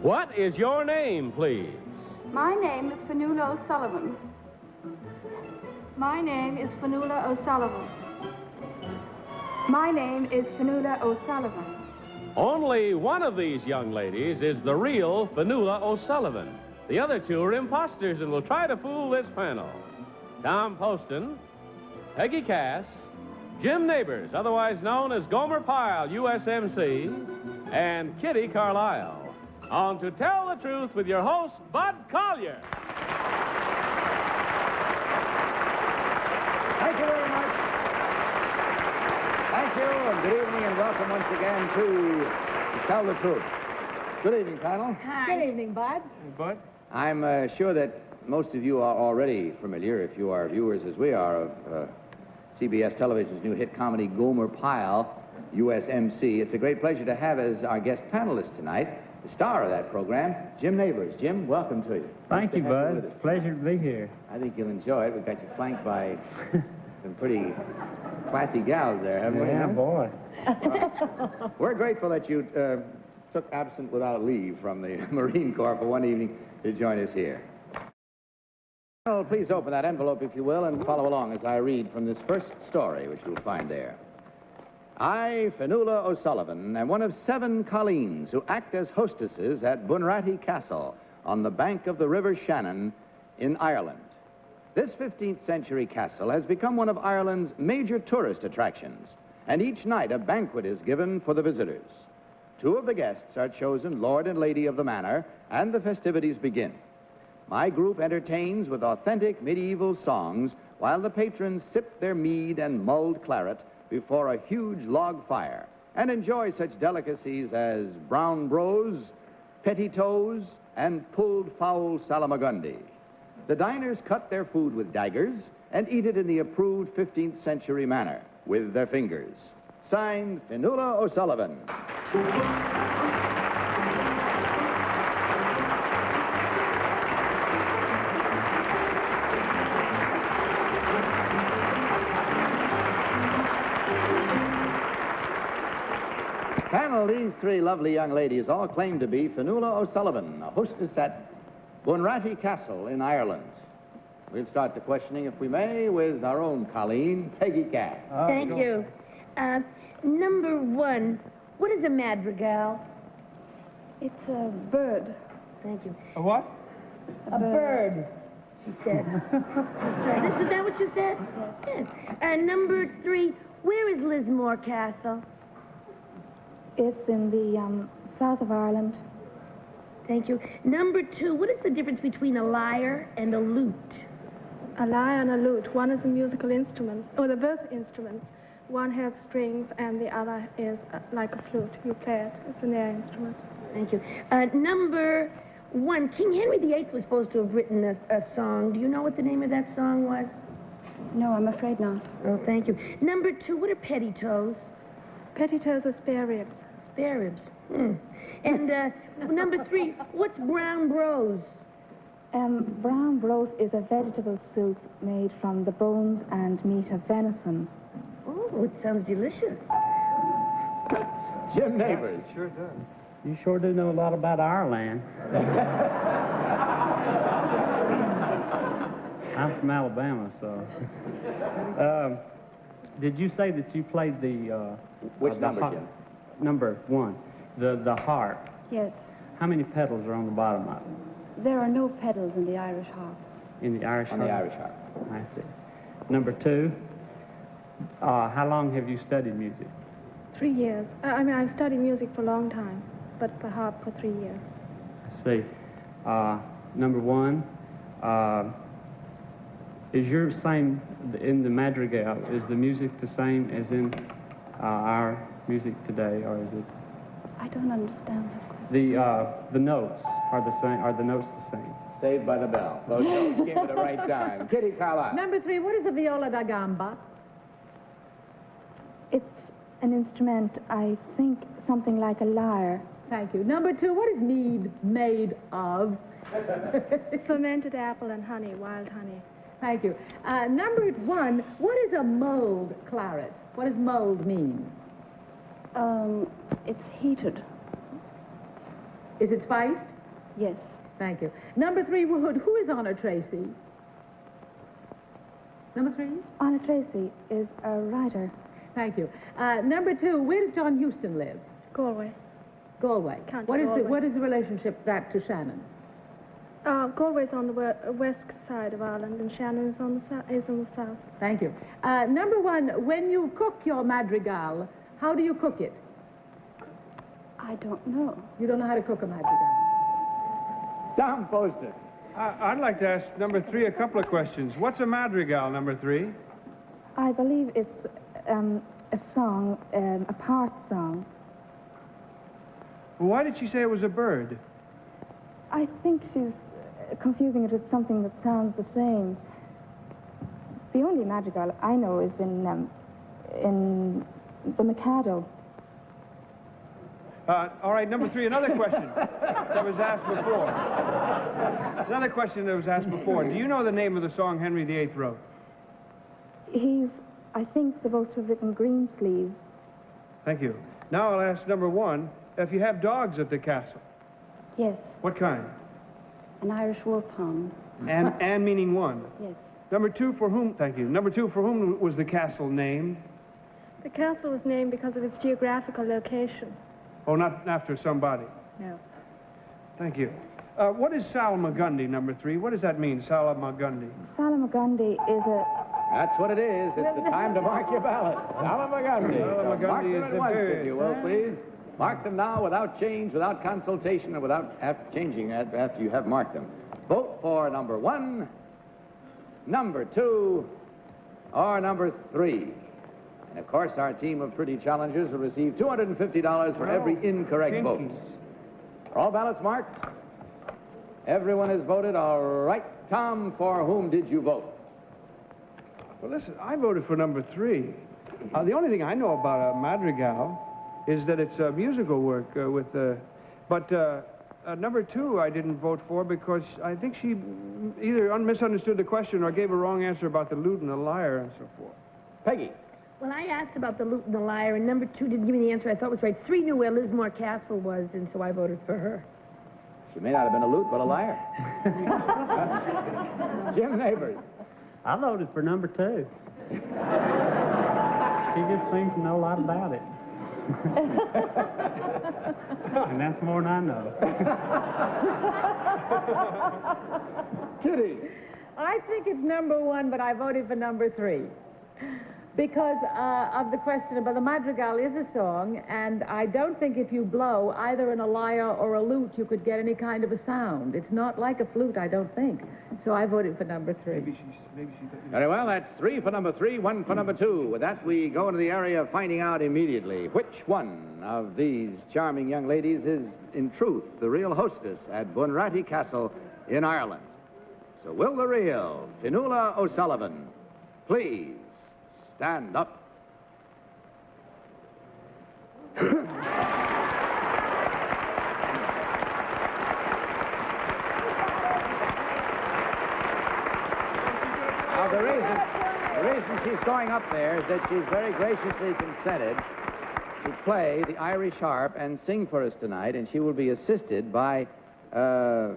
What is your name, please? My name is Fionula O'Sullivan. My name is Fionula O'Sullivan. My name is Fionula O'Sullivan. Only one of these young ladies is the real Fionula O'Sullivan. The other two are imposters and will try to fool this panel. Tom Poston, Peggy Cass, Jim Nabors, otherwise known as Gomer Pyle, USMC, and Kitty Carlisle. On To Tell the Truth with your host, Bud Collier. Thank you very much. Thank you, and good evening, and welcome once again to Tell the Truth. Good evening, panel. Hi. Good evening, Bud. Hey, Bud. I'm sure that most of you are already familiar, if you are viewers as we are, of CBS Television's new hit comedy, Gomer Pyle, USMC. It's a great pleasure to have as our guest panelist tonight the star of that program, Jim Nabors. Jim, welcome to you. Thank you, Bud. It's a pleasure to be here. I think you'll enjoy it. We've got you flanked by some pretty classy gals there, haven't we? Yeah, boy. We're grateful that you took absent without leave from the Marine Corps for one evening to join us here. Well, please open that envelope, if you will, and follow along as I read from this first story, which you'll find there. I, Fionula O'Sullivan, am one of 7 colleens who act as hostesses at Bunratty Castle on the bank of the River Shannon in Ireland. This 15th century castle has become one of Ireland's major tourist attractions, and each night a banquet is given for the visitors. 2 of the guests are chosen Lord and Lady of the Manor, and the festivities begin. My group entertains with authentic medieval songs while the patrons sip their mead and mulled claret before a huge log fire and enjoy such delicacies as brown brose, pettitoes, and pulled fowl salamagundi. The diners cut their food with daggers and eat it in the approved 15th century manner, with their fingers. Signed, Fionula O'Sullivan. Panel, these 3 lovely young ladies all claim to be Fionula O'Sullivan, a hostess at Bunratty Castle in Ireland. We'll start the questioning, if we may, with our own colleen, Peggy Cass. Thank you. Number 1, what is a madrigal? It's a bird. Thank you. A what? A bird, she said. Is that what you said? Yes. Number 3, where is Lismore Castle? It's in the south of Ireland. Thank you. Number 2, what is the difference between a lyre and a lute? A lyre and a lute. One is a musical instrument, or they're both instruments. One has strings and the other is like a flute. You play it. It's an air instrument. Thank you. Number 1, King Henry VIII was supposed to have written a song. Do you know what the name of that song was? No, I'm afraid not. Oh, thank you. Number 2, what are pettitoes? Pettitoes are spare ribs. Spare ribs. And number 3, what's brown brose? Brown brose is a vegetable soup made from the bones and meat of venison. Oh, it sounds delicious. Jim Nabors. Yeah, sure does. You sure do know a lot about Ireland. I'm from Alabama, so. Did you say that you played the... Which number, Jim? Number 1, the harp. Yes. How many pedals are on the bottom of it? There are no pedals in the Irish harp. In the Irish On harp? the Irish harp. I see. Number 2, how long have you studied music? 3 years. I've studied music for a long time, but the harp for 3 years. I see. Number 1, is your same, in the madrigal, is the music the same as in our music today, or is it? I don't understand that question. The notes are the same, are the notes the same? Saved by the bell. Those notes came at the right time. Kitty Carlisle. Number 3, what is a viola da gamba? It's an instrument, I think, something like a lyre. Thank you. Number 2, what is mead made of? Fermented apple and honey, wild honey. Thank you. Number 1, what is a mulled claret? What does mulled mean? It's heated. Is it spiced? Yes. Thank you. Number 3, who is Honor Tracy? Number 3? Honor Tracy is a writer. Thank you. Number 2, where does John Huston live? Galway. Galway. County What is Galway. the relationship that to Shannon? Galway's on the west side of Ireland, and Shannon is on the south. Thank you. Number 1, when you cook your madrigal, how do you cook it? I don't know. You don't know how to cook a madrigal. Tom Poston. I'd like to ask number 3 a couple of questions. What's a madrigal, number 3? I believe it's a song, a part song. Well, why did she say it was a bird? I think she's confusing it with something that sounds the same. The only madrigal I know is in the Mikado. All right, number 3, another question that was asked before. Another question that was asked before. Do you know the name of the song Henry VIII wrote? He's, I think, supposed to have written Green Sleeves. Thank you. Now I'll ask number 1, if you have dogs at the castle. Yes, What kind? an Irish wolfhound. And meaning 1. Yes. Number 2, for whom, thank you. Number 2, for whom was the castle named? The castle was named because of its geographical location. Oh, not after somebody. No. Thank you. What is Salmagundi, number 3? What does that mean, Salmagundi? Salamagundi is a... That's what it is. It's the time to mark your ballot. Salamagundi. Salamagundi So mark them is at the once, bird. if you will, please. Mark them now without change, without consultation, and without changing after you have marked them. Vote for number 1, number 2, or number 3. And, of course, our team of pretty challengers will receive $250 for every incorrect vote. Are all ballots marked? Everyone has voted. All right. Tom, for whom did you vote? Well, listen, I voted for number 3. The only thing I know about a madrigal is that it's a musical work but number 2 I didn't vote for because I think she either misunderstood the question or gave a wrong answer about the lute and the lyre and so forth. Peggy. Well, I asked about the lute and the lyre, and number 2 didn't give me the answer I thought was right. 3 knew where Lismore Castle was, and so I voted for her. She may not have been a lute, but a liar. Jim Nabors. I voted for number 2. She just seems to know a lot about it. And that's more than I know. Kitty. I think it's number 1, but I voted for number 3. Because of the question about the madrigal is a song, and I don't think if you blow either in a lyre or a lute, you could get any kind of a sound. It's not like a flute, I don't think. So I voted for number 3. Maybe she Very well, that's 3 for number 3, 1 for number 2. With that, we go into the area of finding out immediately which one of these charming young ladies is, in truth, the real hostess at Bunratty Castle in Ireland. So will the real Fionula O'Sullivan please stand up? Now, the reason she's going up there is that she's very graciously consented to play the Irish harp and sing for us tonight, and she will be assisted by a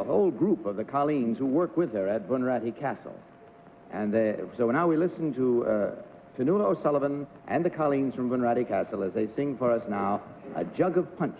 whole group of the colleens who work with her at Bunratty Castle. And so now we listen to Fionula O'Sullivan and the colleens from Bunratty Castle as they sing for us now A Jug of Punch.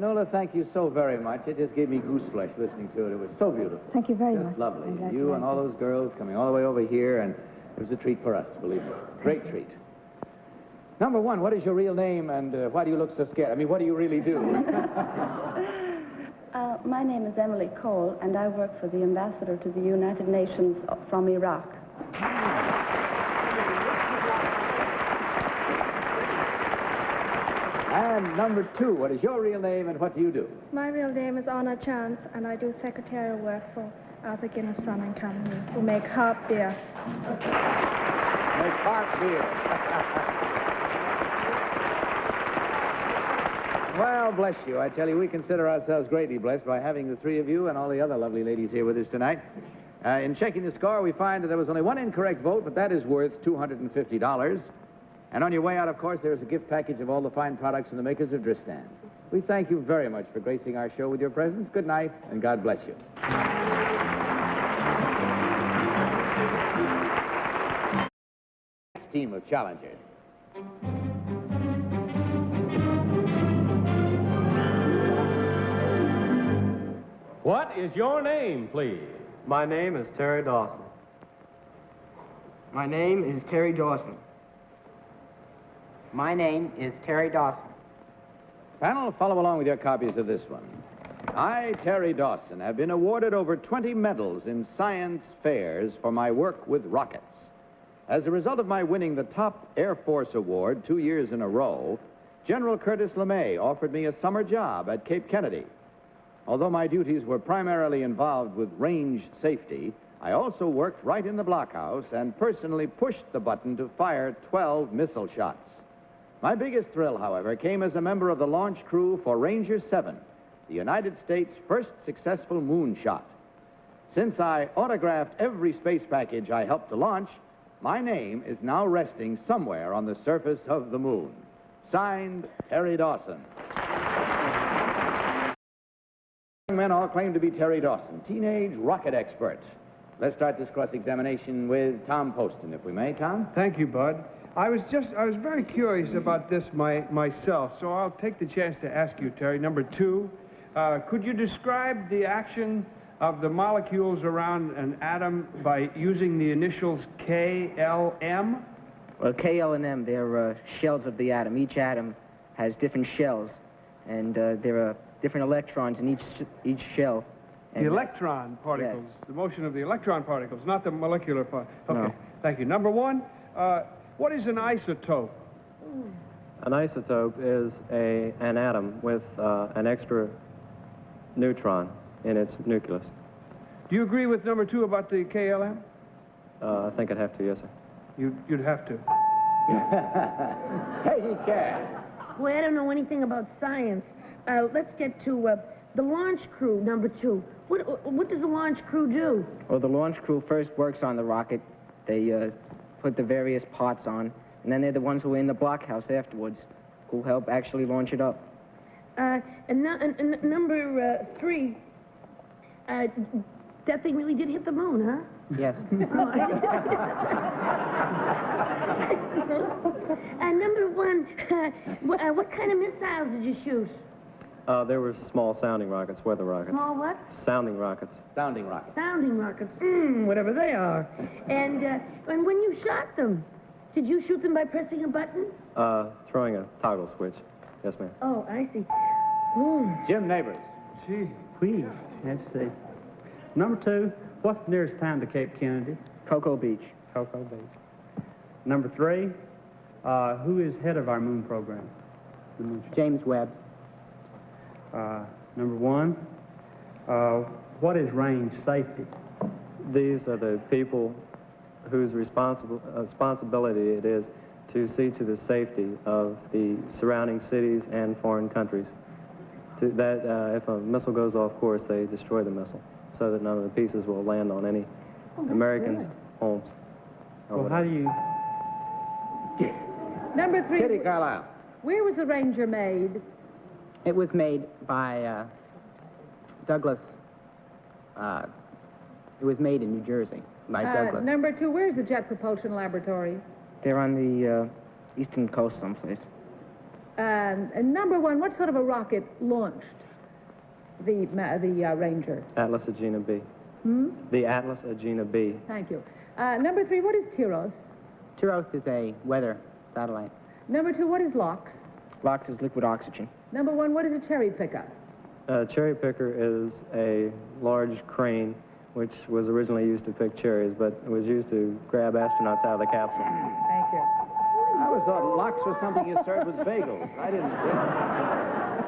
Fionula, thank you so very much. It just gave me goose flesh listening to it. It was so beautiful. Thank you very Just much. lovely. I'm glad You you and liked all it. those girls coming all the way over here, and it was a treat for us, believe me. Great treat. Number one, what is your real name, and why do you look so scared? I mean, what do you really do? My name is Emily Cole, and I work for the ambassador to the United Nations from Iraq. And number two, what is your real name, and what do you do? My real name is Anna Chance, and I do secretarial work for Arthur Guinness Son and Company, who make harp beer. Make harp beer. Well, bless you. I tell you, we consider ourselves greatly blessed by having the three of you and all the other lovely ladies here with us tonight. In checking the score, we find that there was only one incorrect vote, but that is worth $250. And on your way out, of course, there's a gift package of all the fine products from the makers of Dristan. We thank you very much for gracing our show with your presence. Good night, and God bless you. Next team of challengers. What is your name, please? My name is Terry Dawson. My name is Terry Dawson. My name is Terry Dawson. Panel, follow along with your copies of this one. I, Terry Dawson, have been awarded over 20 medals in science fairs for my work with rockets. As a result of my winning the top Air Force Award 2 years in a row, General Curtis LeMay offered me a summer job at Cape Kennedy. Although my duties were primarily involved with range safety, I also worked right in the blockhouse and personally pushed the button to fire 12 missile shots. My biggest thrill, however, came as a member of the launch crew for Ranger 7, the United States' first successful moon shot. Since I autographed every space package I helped to launch, my name is now resting somewhere on the surface of the moon. Signed, Terry Dawson. Young men all claim to be Terry Dawson, teenage rocket expert. Let's start this cross-examination with Tom Poston, if we may. Tom? Thank you, Bud. I was very curious about this myself, so I'll take the chance to ask you, Terry. Number two, could you describe the action of the molecules around an atom by using the initials KLM? Well, K, L, and M, they're shells of the atom. Each atom has different shells, and there are different electrons in each shell. The electron particles, yes. The motion of the electron particles, not the molecular part. Okay, No. Thank you. Number one, what is an isotope? An isotope is an atom with an extra neutron in its nucleus. Do you agree with number two about the KLM? I think I'd have to, yes, sir. You'd have to. Peggy Cass. Well, I don't know anything about science. Let's get to the launch crew, number two. What does the launch crew do? Well, the launch crew first works on the rocket. They put the various parts on, and then they're the ones who are in the blockhouse afterwards, who help actually launch it up. Number three, that thing really did hit the moon, huh? Yes. And number one, what kind of missiles did you shoot? There were small sounding rockets, weather rockets. Small what? Sounding rockets. Sounding rocket. Sounding rockets. Whatever they are. And when you shot them, did you shoot them by pressing a button? Throwing a toggle switch. Yes, ma'am. Oh, I see. Ooh. Jim Nabors. Gee, please. Let's see. Number two, what's the nearest town to Cape Kennedy? Cocoa Beach. Cocoa Beach. Number three, who is head of our moon program? The moon show. James Webb. Number one, what is range safety? These are the people whose responsibility it is to see to the safety of the surrounding cities and foreign countries. If a missile goes off course, they destroy the missile so that none of the pieces will land on any Americans' homes. Well, how do you... Number three, Kitty Carlisle. where was the Ranger made? It was made by Douglas. It was made in New Jersey by Douglas. Number two, where's the Jet Propulsion Laboratory? They're on the eastern coast someplace. And number one, what sort of a rocket launched the Ranger? Atlas Agena B. The Atlas Agena B. Thank you. Number three, what is Tyros? Tyros is a weather satellite. Number two, what is LOX? LOX is liquid oxygen. Number one, what is a cherry picker? Cherry picker is a large crane which was originally used to pick cherries, but it was used to grab astronauts out of the capsule. Thank you. I always thought lox was something you served with bagels. I didn't.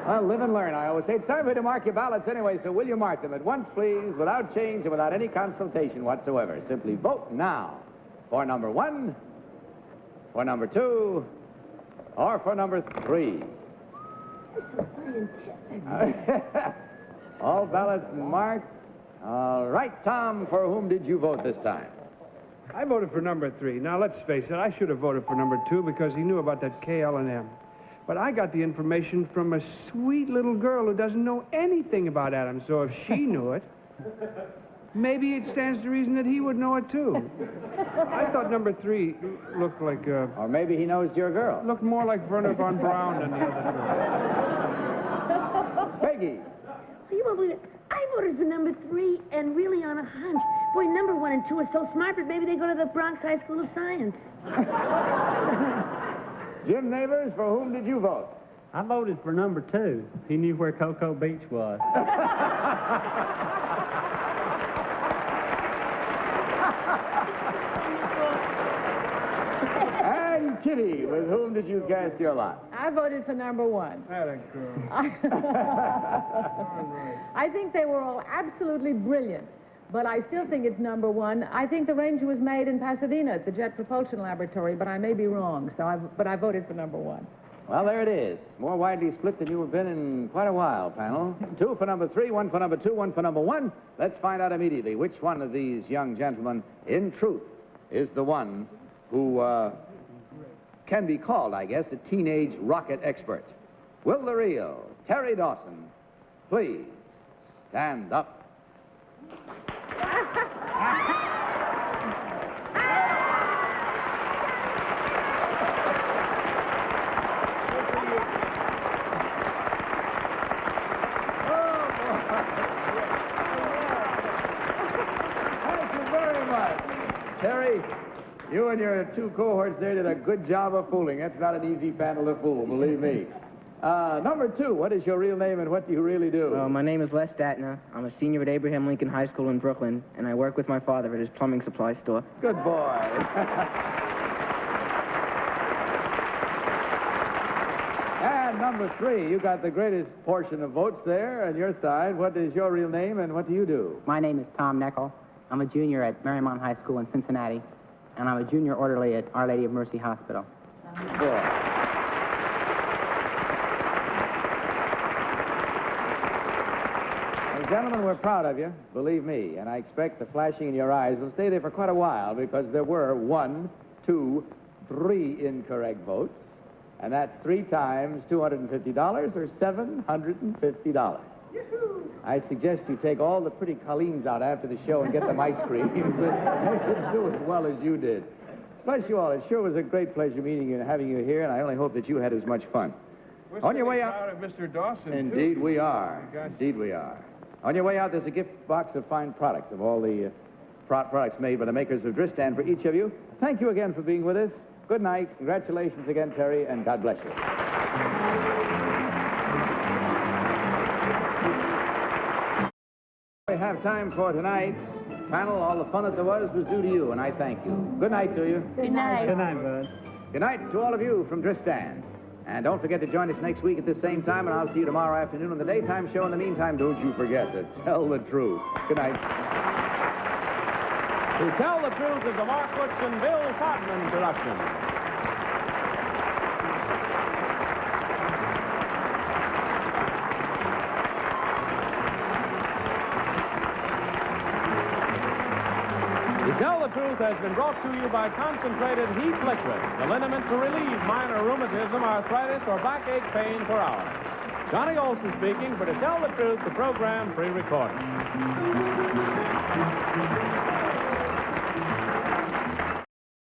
Well, live and learn, I always say. It's time for you to mark your ballots anyway, so will you mark them at once, please, without change and without any consultation whatsoever. Simply vote now for number one, for number two, or for number three. All ballots marked. All right, Tom, for whom did you vote this time? I voted for number 3. Now, let's face it, I should have voted for number 2 because he knew about that KL&M. But I got the information from a sweet little girl who doesn't know anything about atoms, so if she knew it, maybe it stands to reason that he would know it, too. I thought number 3 looked like, Or maybe he knows your girl. Looked more like Werner von Braun than the other two. Peggy. You won't believe it. I voted for number 3 and really on a hunch. Boy, number 1 and 2 are so smart that maybe they go to the Bronx High School of Science. Jim Nabors, for whom did you vote? I voted for number 2. He knew where Cocoa Beach was. And Kitty, with whom did you cast your lot? I voted for number 1. Atta girl. I think they were all absolutely brilliant, but I still think it's number 1. I think the Ranger was made in Pasadena at the Jet Propulsion Laboratory, but I may be wrong, but I voted for number 1. Well, there it is. More widely split than you have been in quite a while, panel. 2 for number 3, 1 for number 2, 1 for number 1. Let's find out immediately which one of these young gentlemen, in truth, is the one who can be called, I guess, a teenage rocket expert. Will the real Terry Dawson please stand up? Terry, you and your 2 cohorts there did a good job of fooling. That's not an easy panel to fool, believe me. Number 2, what is your real name and what do you really do? Well, my name is Les Statner. I'm a senior at Abraham Lincoln High School in Brooklyn, and I work with my father at his plumbing supply store. Good boy. And number 3, you got the greatest portion of votes there on your side. What is your real name and what do you do? My name is Tom Neckel. I'm a junior at Marymount High School in Cincinnati, and I'm a junior orderly at Our Lady of Mercy Hospital. Good boy. Well, gentlemen, we're proud of you, believe me, and I expect the flashing in your eyes will stay there for quite a while because there were 1, 2, 3 incorrect votes, and that's 3 times $250 or $750. I suggest you take all the pretty Colleens out after the show and get them ice cream. They should do as well as you did. Bless you all. It sure was a great pleasure meeting you and having you here, and I only hope that you had as much fun. We're On your way out... proud of Mr. Dawson, Indeed too. we are. Indeed we are. On your way out, there's a gift box of fine products, of all the products made by the makers of Dristan for each of you. Thank you again for being with us. Good night. Congratulations again, Terry, and God bless you. We have time for tonight's panel. All the fun that there was due to you, and I thank you. Good night to you. Good night. Good night, Bud. Good night to all of you from Dristan. And don't forget to join us next week at this same time, and I'll see you tomorrow afternoon on the daytime show. In the meantime, don't you forget to tell the truth. Good night. To Tell the Truth is a Mark Woodson, Bill Todman production. To Tell the Truth has been brought to you by Concentrated Heat Liquid, the liniment to relieve minor rheumatism, arthritis, or backache pain for hours. Johnny Olson speaking for To Tell the Truth, the program pre-recorded.